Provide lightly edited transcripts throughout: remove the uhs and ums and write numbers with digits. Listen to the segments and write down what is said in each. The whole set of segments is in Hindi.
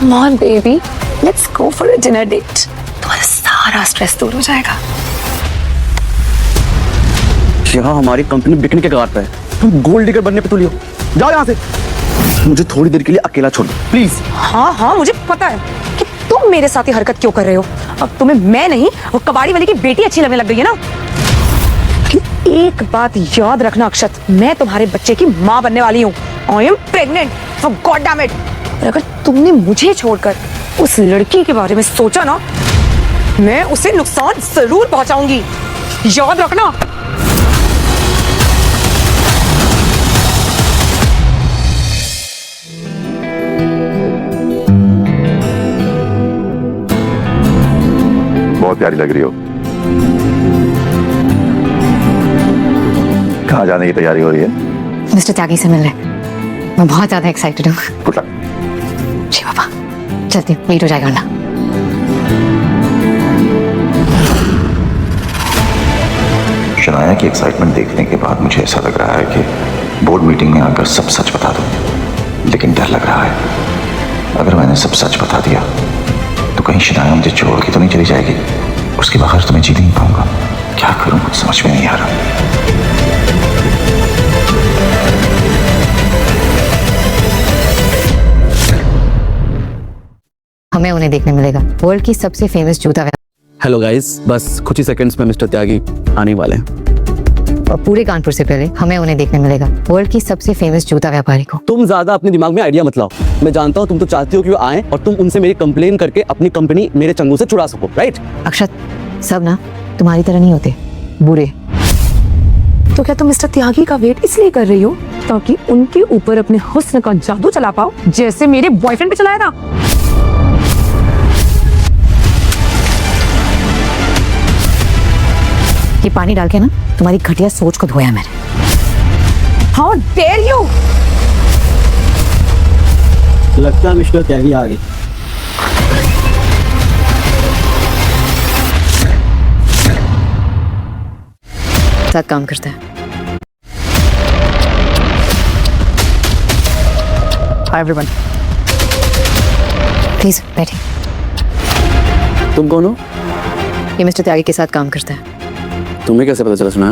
Come on, baby. Let's go for a dinner date. तुम्हारा सारा स्ट्रेस दूर हो जाएगा। यहाँ हमारी कंपनी बिकने के कगार पे है, तुम गोल्ड डिगर बनने पे तुली हो। जाओ यहाँ से, मुझे थोड़ी देर के लिए अकेला छोड़ दो प्लीज। हाँ हाँ, मुझे पता है कि तुम मेरे साथ ये हरकत क्यों कर रहे हो। अब तुम्हें मैं नहीं, वो कबाड़ी वाली की बेटी अच्छी लगने लग गई है ना। कि एक बात याद रखना अक्षत, मैं तुम्हारे बच्चे की माँ बनने वाली हूँ। I am pregnant for god damn it. और अगर तुमने मुझे छोड़कर उस लड़की के बारे में सोचा ना, मैं उसे नुकसान जरूर पहुंचाऊंगी, याद रखना। बहुत प्यारी लग रही हो। कहाँ जाने की तैयारी हो रही है? मिस्टर त्यागी से मिलने। मैं बहुत ज्यादा एक्साइटेड हूँ। Good luck. जी पापा, चलती हूँ, लेट हो जाएगा ना। शनाया की एक्साइटमेंट देखने के बाद मुझे ऐसा लग रहा है कि बोर्ड मीटिंग में आकर सब सच बता दूं, लेकिन डर लग रहा है अगर मैंने सब सच बता दिया तो कहीं शनाया मुझे छोड़ के तो नहीं चली जाएगी। उसके बगैर तो मैं जी नहीं पाऊंगा। क्या करूं, कुछ समझ में नहीं आ रहा। हमें उन्हें देखने मिलेगा, वर्ल्ड की सबसे फेमस जूता व्यापारी। हेलो गाइस, बस कुछ ही सेकंड्स में मिस्टर त्यागी आने वाले हैं। और पूरे कानपुर से पहले हमें उन्हें देखने मिलेगा, वर्ल्ड की सबसे फेमस जूता व्यापारी को। तुम ज्यादा अपने दिमाग में आइडिया मत लाओ। मैं जानता हूँ तुम तो चाहती हो कि वो आए और तुम उनसे मेरी कंप्लेन करके अपनी कंपनी मेरे चंगू से छुड़ा सको, राइट? अक्षत, सब ना तुम्हारी तरह नहीं होते, बुरे। तो क्या तुम मिस्टर त्यागी का वेट इसलिए कर रही हो ताकि उनके ऊपर अपने हुस्न का जादू चला पाओ, जैसे मेरे बॉयफ्रेंड पे चलाया था? ये पानी डाल के ना तुम्हारी घटिया सोच को धोया मैंने। How dare you! लगता है मिस्टर त्यागी आ गए। साथ काम करता है। Hi everyone. प्लीज बैठे। तुम कौन हो? ये मिस्टर त्यागी के साथ काम करता है। तुम्हें कैसे पता चला? सुना?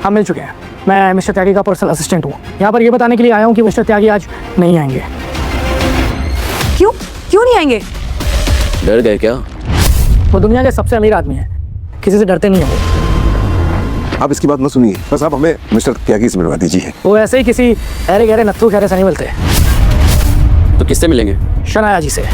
हम मिल चुके हैं। मैं मिस्टर त्यागी का पर्सनल असिस्टेंट हूँ। यहाँ पर ये बताने के लिए आया हूँ कि मिस्टर त्यागी आज नहीं आएंगे। क्यों क्यों नहीं आएंगे? डर गए क्या? वो दुनिया के सबसे अमीर आदमी है, किसी से डरते नहीं है वो। आप इसकी बात मत सुनिए, बस आप हमें मिस्टर त्यागी से मिलवा दीजिए। वो ऐसे ही किसी अरे गहरे नत्थू खैरे से नहीं मिलते। तो किससे मिलेंगे? शनाया जी से।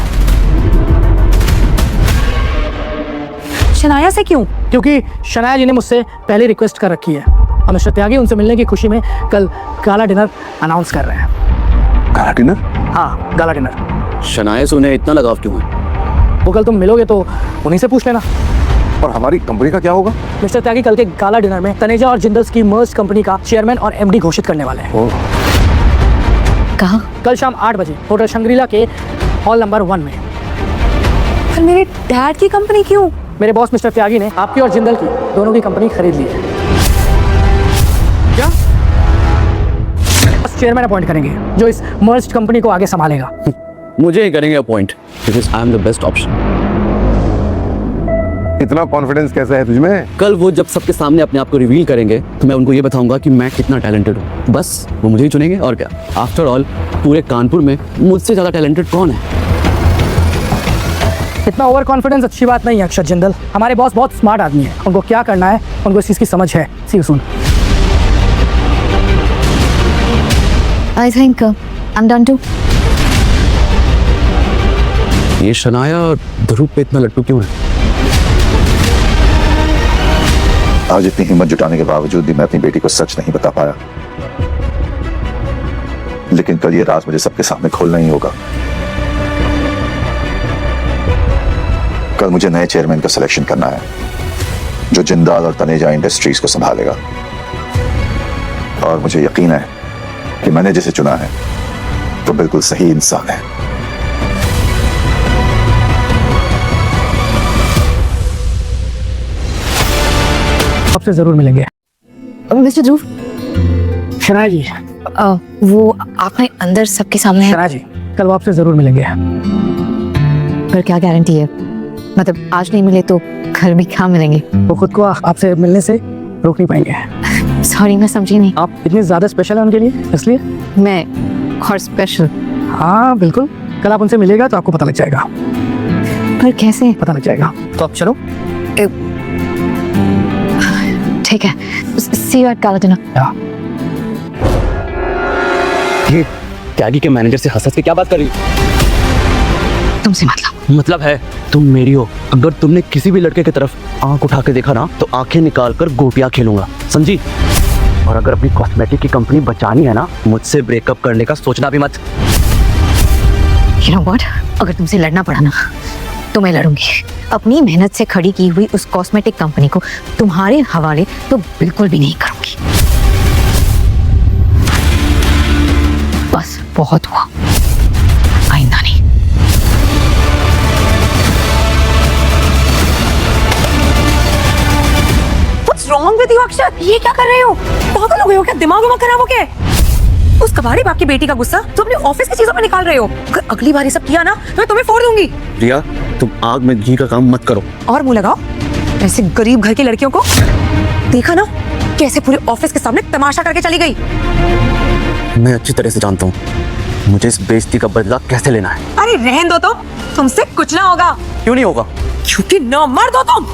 शनाया से क्यों? क्योंकि शनाया जी ने मुझसे पहले रिक्वेस्ट कर रखी है और मिस्टर त्यागी उनसे मिलने की खुशी में कल गाला डिनर अनाउंस कर रहे हैं। Gala dinner? हाँ, गाला डिनर। शनाया से उन्हें इतना लगाव क्यों है? वो कल तुम मिलोगे तो उन्हीं से पूछ लेना। और हमारी कंपनी का क्या होगा? मिस्टर त्यागी कल के गाला डिनर में तनेजा और जिंदल्स की मर्ज कंपनी का चेयरमैन और एमडी घोषित करने वाले हैं। कहाँ? कल शाम 8 बजे होटल शंग्रीला के हॉल नंबर 1 में। पर मेरे डैड की कंपनी क्यों? मेरे बॉस मिस्टर त्यागी ने आपकी और जिंदल की दोनों की कंपनी खरीद ली है। क्या? बस चेयरमैन अपॉइंट करेंगे जो इस मर्ज्ड कंपनी को आगे संभालेगा। मुझे ही करेंगे appoint, because I am the best option. इतना कॉन्फिडेंस कैसा है तुझमें? कल वो जब सबके सामने अपने आप को रिवील करेंगे तो मैं उनको ये बताऊंगा कि मैं कितना टैलेंटेड हूँ। बस वो मुझे ही चुनेंगे और क्या। आफ्टर ऑल पूरे कानपुर में मुझसे ज्यादा टैलेंटेड कौन है? इतना ओवर कॉन्फिडेंस अच्छी बात नहीं है अक्षत जिंदल। हमारे बॉस बहुत स्मार्ट आदमी है, उनको क्या करना है उनको इस चीज की समझ है। See you soon. I think I am done too. ये शनाया और ध्रुव पे इतना लट्टू क्यों है? आज इतनी हिम्मत जुटाने के बावजूद भी मैं अपनी बेटी को सच नहीं बता पाया, लेकिन कल ये राज मुझे सबके सामने खोलना ही होगा। कल मुझे नए चेयरमैन का सिलेक्शन करना है जो जिंदाल और तनेजा इंडस्ट्रीज को संभालेगा, और मुझे यकीन है कि मैंने जिसे चुना है तो बिल्कुल सही इंसान है। आपसे जरूर मिलेंगे। मिस्टर ध्रुव, शनाया जी। वो आपने अंदर सबके सामने। शनाया जी, कल वो आपसे जरूर मिलेंगे। पर क्या गारंटी है, मतलब आज नहीं मिले तो कल भी क्या मिलेंगे? वो खुद को आपसे मिलने से रोक नहीं पाएंगे। सॉरी, मैं समझी नहीं। आप इतने ज़्यादा स्पेशल हैं उनके लिए, इसलिए। मैं और स्पेशल? हाँ बिल्कुल, कल आप उनसे मिलेगा तो आपको पता लग जाएगा। पर कैसे? पता लग जाएगा, तो आप चलो। ठीक है, सी यू एट काला डिनर। ये त्यागी के मैनेजर से हंस के क्या बात कर रही हो? तुमसे मतलब है तुम मेरी हो। अगर तुमने किसी भी लड़के की तरफ आंख उठा के देखा ना तो आंखें निकाल कर गोटियां खेलूंगा, समझी? और अगर अपनी कॉस्मेटिक की कंपनी बचानी है ना, मुझसे ब्रेकअप करने का सोचना भी मत। You know what? अगर तुमसे लड़ना पड़ा ना तो मैं लड़ूंगी। अपनी मेहनत से खड़ी की हुई उस कॉस्मेटिक कंपनी को तुम्हारे हवाले तो बिल्कुल भी नहीं करूंगी। बस बहुत हुआ, आइंदा नहीं। What's wrong with you, अक्षत? ये क्या कर रहे हो? पागल हो गए हो क्या? दिमाग वमाग खराब हो गया है? उस कबाड़ी बाप की बेटी का गुस्सा तो अपने ऑफिस की चीजों पे निकाल रहे हो। अगर अगली बार ये सब किया ना तो मैं तुम्हें फोड़ दूंगी। रिया, तुम आग में घी का काम मत करो। और मुंह लगाओ ऐसे गरीब घर की लड़कियों को। देखा ना कैसे पूरे ऑफिस के सामने तमाशा करके चली गई। मैं अच्छी तरह से जानता हूँ मुझे इस बेइज्जती का बदला कैसे लेना है। अरे रहन दो, तुमसे कुछ ना होगा। क्यों नहीं होगा? क्योंकि न मर्द हो तुम।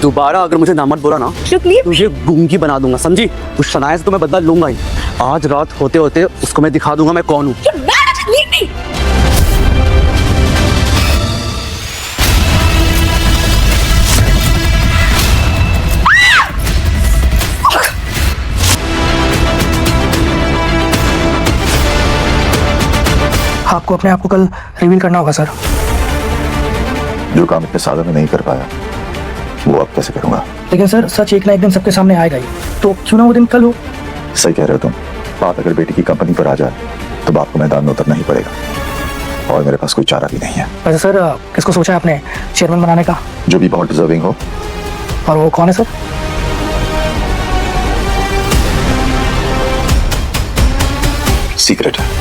दोबारा अगर मुझे नामर्द बोला ना तुझे गूंगी बना दूंगा, समझी? उस शनाया से तो मैं बदला लूंगा ही। आज रात होते होते उसको मैं दिखा दूंगा मैं कौन हूँ। आपको अपने आप को कल रिवील करना होगा सर। जो काम इतने सालों में नहीं कर पाया वो अब कैसे करूंगा? लेकिन सर सच एक ना एक दिन सबके सामने आएगा ही, तो क्यों ना वो दिन कल हो। सही कह रहे हो तुम। बात अगर बेटी की कंपनी पर आ जाए तो बाप को मैदान में उतरना ही पड़ेगा और मेरे पास कोई चारा भी नहीं है। वैसे सर किसको सोचा है आपने चेयरमैन बनाने का? जो भी बहुत डिजर्विंग हो। और वो कौन है सर? सीक्रेट है।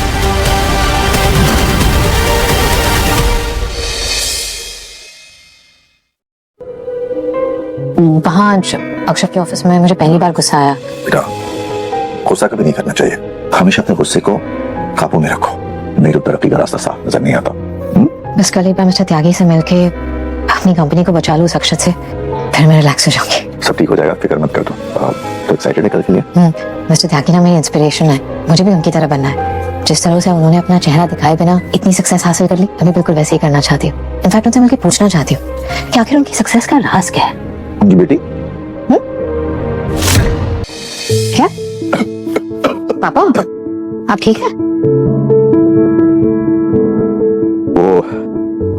वहाँ अक्षर के ऑफिस में मुझे पहली बार गुस्सा आया। बेटा, गुस्सा कभी नहीं करना चाहिए। हमेशा अपने गुस्से को काबू में रखो, नहीं तो तरक्की का रास्ता साफ नजर नहीं आता। बस कल एक बार मिस्टर त्यागी से मिलके अपनी कंपनी को बचा लूं उस अक्षर से, फिर मैं रिलैक्स हो जाऊंगी। सब ठीक हो जाएगा, फिक्र मत कर दो। तो एक्साइटेड है कल के लिए? मिस्टर त्यागी ना मेरी इंस्पिरेशन है, मुझे भी उनकी तरह बनना है। जिस तरह से उन्होंने अपना चेहरा दिखाए बिना इतनी सक्सेस हासिल कर ली, मैं भी बिल्कुल वैसे ही करना चाहती हूँ। इनफैक्ट उनसे मिलकर पूछना चाहती हूँ कि आखिर उनकी सक्सेस का राज क्या है। उनकी बेटी? क्या पापा, आप ठीक है? वो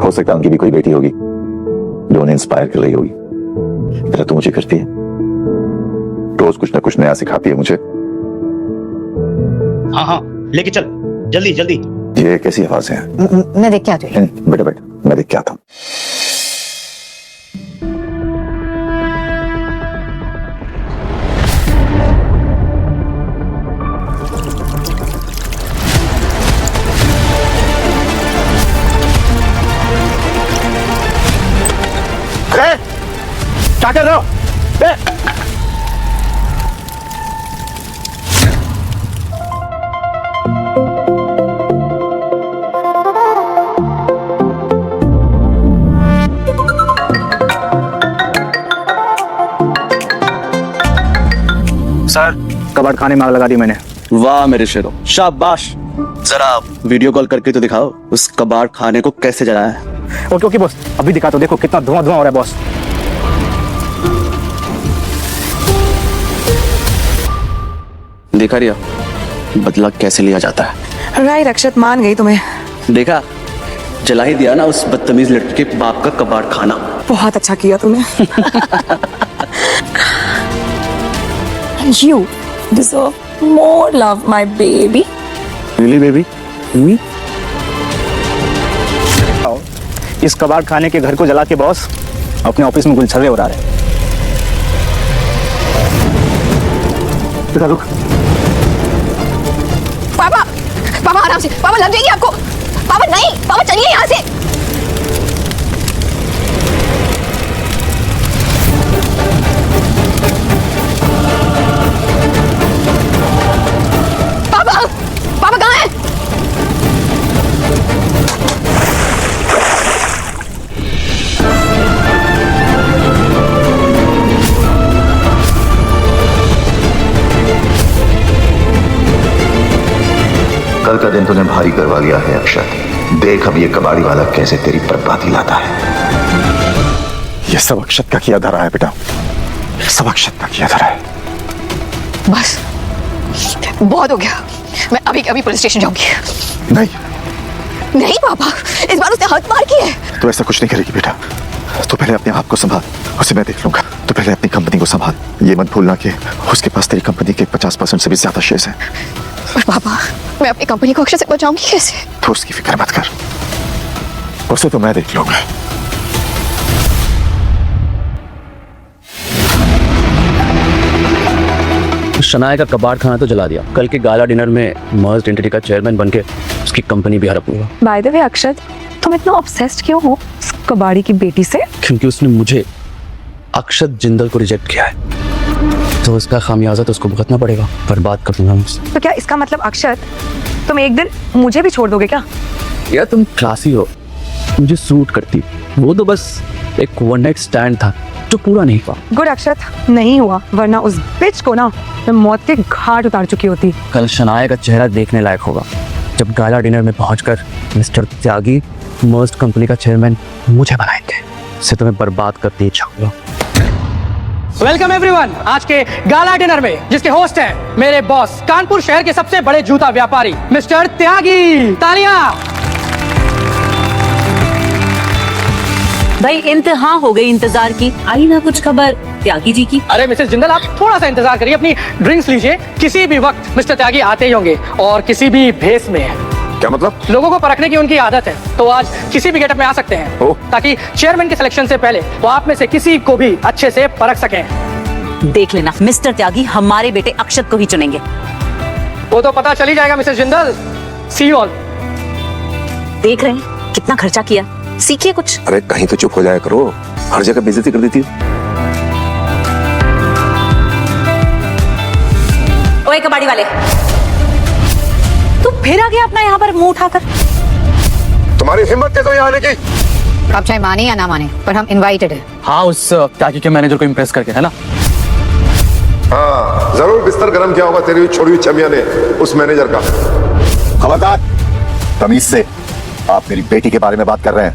हो सकता है उनकी भी कोई बेटी होगी जो उन्हें इंस्पायर कर रही होगी। तेरा तो मुझे करती है, रोज कुछ ना कुछ नया सिखाती है मुझे। हाँ लेके चल, जल्दी जल्दी। ये कैसी आवाज है? मैं देख के आती हूँ। बेटा बेटा, मैं देख के आता हूँ। क्या कर रहे हो? सर, कबाड़ खाने में आग लगा दी मैंने। वाह मेरे शेरों, शाबाश। जरा वीडियो कॉल करके तो दिखाओ उस कबाड़ खाने को कैसे जलाया है। ओके ओके बॉस, अभी दिखा तो देखो कितना धुआं धुआं हो रहा है बॉस। देखा रिया, बदला कैसे लिया जाता है। राइट अक्षत, मान गई तुम्हें। देखा, जला ही दिया ना उस बदतमीज लड़के के बाप का कबाड़ खाना। बहुत अच्छा किया तुमने। You deserve more love, my baby. Really, baby? इस कबाड़ खाने के घर को जला के बॉस अपने ऑफिस में गुलछर्रे उड़ा रहे। रुक। पापा, पापा आराम से, पापा लग जाएगी आपको। पापा नहीं, पापा चलिए यहाँ से। पापा कहाँ हैं? कल का दिन तूने भारी करवा लिया है अक्षत। देख अब ये कबाड़ी वाला कैसे तेरी बर्बादी लाता है। ये सब अक्षत का किया धरा है बेटा, सब अक्षत का किया धरा है। बस बहुत हो गया, मैं अभी अभी पुलिस स्टेशन जाऊंगी। नहीं, नहीं पापा, इस बार उसने हद मार की है। तू ऐसा कुछ नहीं करेगी बेटा। तू पहले अपने आप को संभाल, उसे मैं देख लूंगा। तू पहले अपनी कंपनी को संभाल। ये मत भूलना कि उसके पास तेरी कंपनी के 50% से भी ज्यादा शेयर्स हैं। पर पापा, मैं अपनी कंपनी को अक्षय से बचाऊंगी कैसे? तो उसकी फिक्र मत कर, उसे तो मैं देख लूंगा। शनाया का कबाड़ खाना तो जला दिया, कल के गाला डिनर में मर्ज्ड एंटिटी का चेयरमैन बनके उसकी कंपनी भी हड़प लूंगा। बाय द वे अक्षत, तुम इतना ऑब्सेस्ड क्यों हो उस कबाड़ी की बेटी से? क्योंकि उसने मुझे अक्षत जिंदल को रिजेक्ट किया है, तो उसका खामियाजा तो उसको भुगतना पड़ेगा। बर्बाद कर दूंगा मुझसे। तो क्या इसका मतलब अक्षत, तुम एक दिन मुझे भी छोड़ दोगे क्या? यार तुम क्लासी हो, मुझे सूट करती। वो तो बस एक वन नाइट स्टैंड था जो पूरा नहीं हुआ। गुड अक्षत, नहीं हुआ, वरना उस बिच को ना मैं मौत के घाट उतार चुकी होती। कल शनाया का चेहरा देखने लायक होगा जब गाला डिनर में पहुंचकर मिस्टर त्यागी मर्ज्ड कंपनी का चेयरमैन मुझे बनाएंगे। इसे तो मैं बर्बाद करते ही जाऊंगा। वेलकम एवरीवन आज के गाला डिनर में, जिसके होस्ट हैं मेरे बॉस, कानपुर शहर के सबसे बड़े जूता व्यापारी मिस्टर त्यागी। तालियां। भाई इंतहा हो गई इंतजार की, आई ना कुछ खबर त्यागी जी की? अरे मिसेस जिंदल, आप थोड़ा सा इंतजार करिए, अपनी ड्रिंक्स लीजिए। किसी भी वक्त मिस्टर त्यागी आते ही होंगे और किसी भी भेस में। क्या मतलब? लोगों को परखने की उनकी आदत है, तो आज किसी भी गेटअप में आ सकते हैं, ओह। ताकि चेयरमैन के सिलेक्शन से पहले वो आप में से किसी को भी अच्छे से परख सकें। देख लेना, मिस्टर त्यागी हमारे बेटे अक्षत को ही चुनेंगे। वो तो पता चल ही जाएगा Mrs Jindal. See you all. देख रहे हैं कितना खर्चा किया, सीखिए कुछ। अरे कहीं तो चुप हो जाया करो, हर जगह बेइज्जती कर देती है। ओए कबाड़ी वाले, तू फिर आ गया अपना यहाँ पर मुंह उठाकर। तुम्हारी हिम्मत है तो यहाँ आने की? आप चाहे माने या ना माने, पर हम इनवाइटेड है। हाँ, उस त्यागी के मैनेजर को इम्प्रेस करके, है ना? हाँ जरूर बिस्तर गर्म किया होगा तेरी छोड़ी हुई छमिया ने उस मैनेजर का। खबरदार, तमीज से आप मेरी बेटी के बारे में बात कर रहे हैं।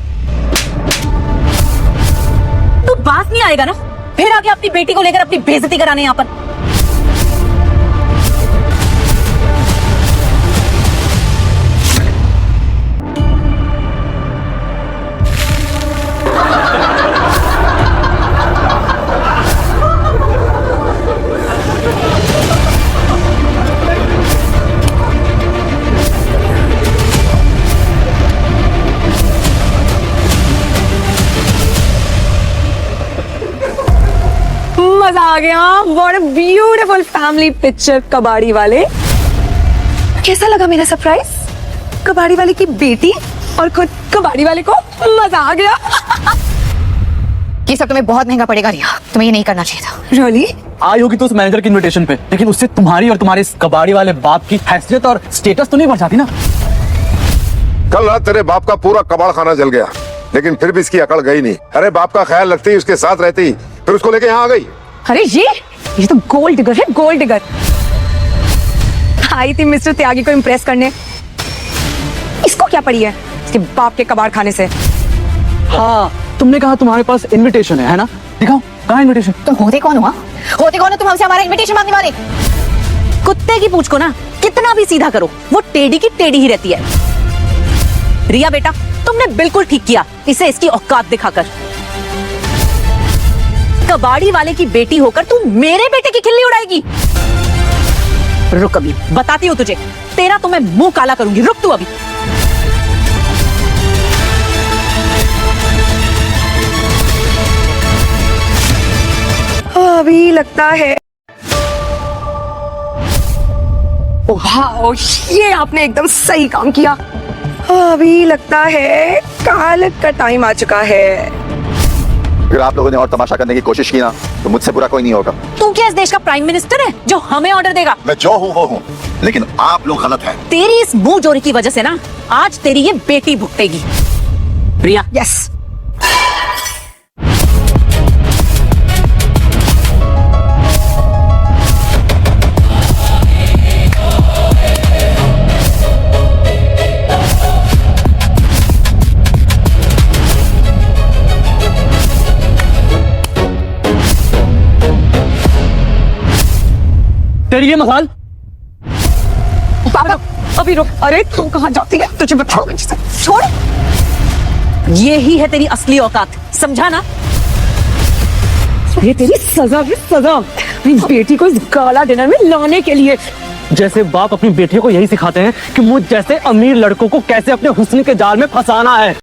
तू बात नहीं आएगा ना, फिर आके अपनी बेटी को लेकर अपनी बेइज्जती कराने यहाँ पर। मजा आ गया। What a beautiful family picture. कबाड़ी वाले, कैसा लगा मेरा सरप्राइज? कबाड़ी वाले की बेटी और खुद कबाड़ी वाले को मजा आ गया। ये सब तुम्हें बहुत महंगा पड़ेगा रिया, तुम्हें ये नहीं करना चाहिए था। रियली? आई होगी तो उस मैनेजर की इनविटेशन पे, लेकिन उससे तुम्हारी और तुम्हारे इस कबाड़ी वाले बाप की हैसियत और स्टेटस तो नहीं बढ़ जाती ना। कल रात तेरे बाप का पूरा कबाड़ खाना जल गया, लेकिन फिर भी इसकी अकड़ गई नहीं। अरे बाप का ख्याल रखती, उसके साथ रहती, फिर उसको लेके यहाँ आ गई। अरे ये तो गोल्ड डिगर है, गोल्ड डिगर। आई थी मिस्टर त्यागी को इम्प्रेस करने। इसको क्या पड़ी है इसके बाप के कबाड़ खाने से? हाँ, तुमने कहा तुम्हारे पास इनविटेशन है ना? दिखाओ, कहाँ इनविटेशन? तुम होते कौन हुआ? होते कौन हो तुम हमसे हमारा इनविटेशन मांगने वाले? कुत्ते की पूंछ को ना कितना भी सीधा करो, वो टेढ़ी की टेढ़ी ही रहती है। रिया बेटा, तुमने बिल्कुल ठीक किया इसे इसकी औकात दिखाकर। कबाड़ी वाले की बेटी होकर तू मेरे बेटे की खिल्ली उड़ाएगी? रुक अभी बताती हूँ तुझे, तेरा तो मैं मुंह काला करूंगी। रुक तू अभी। अभी लगता है वाओ, ये आपने एकदम सही काम किया। अभी लगता है काल का टाइम आ चुका है। अगर आप लोगों ने और तमाशा करने की कोशिश की ना तो मुझसे बुरा कोई नहीं होगा। तू क्या इस देश का प्राइम मिनिस्टर है जो हमें ऑर्डर देगा? मैं जो हूँ वो हूँ, लेकिन आप लोग गलत हैं। तेरी इस मुंह जोरी की वजह से ना आज तेरी ये बेटी भुगतेगी। प्रिया, यस। तेरी ये मसाल पापा अभी रुक। अरे तू कहाँ जाती है? तुझे बताओ। छोड़। ये ही है तेरी असली औकात, समझा ना? ये तेरी सजा है, सजा अपनी बेटी को इस गाला डिनर में लाने के लिए। जैसे बाप अपनी बेटियों को यही सिखाते हैं कि मुझ जैसे अमीर लड़कों को कैसे अपने हुस्न के जाल में फंसाना है।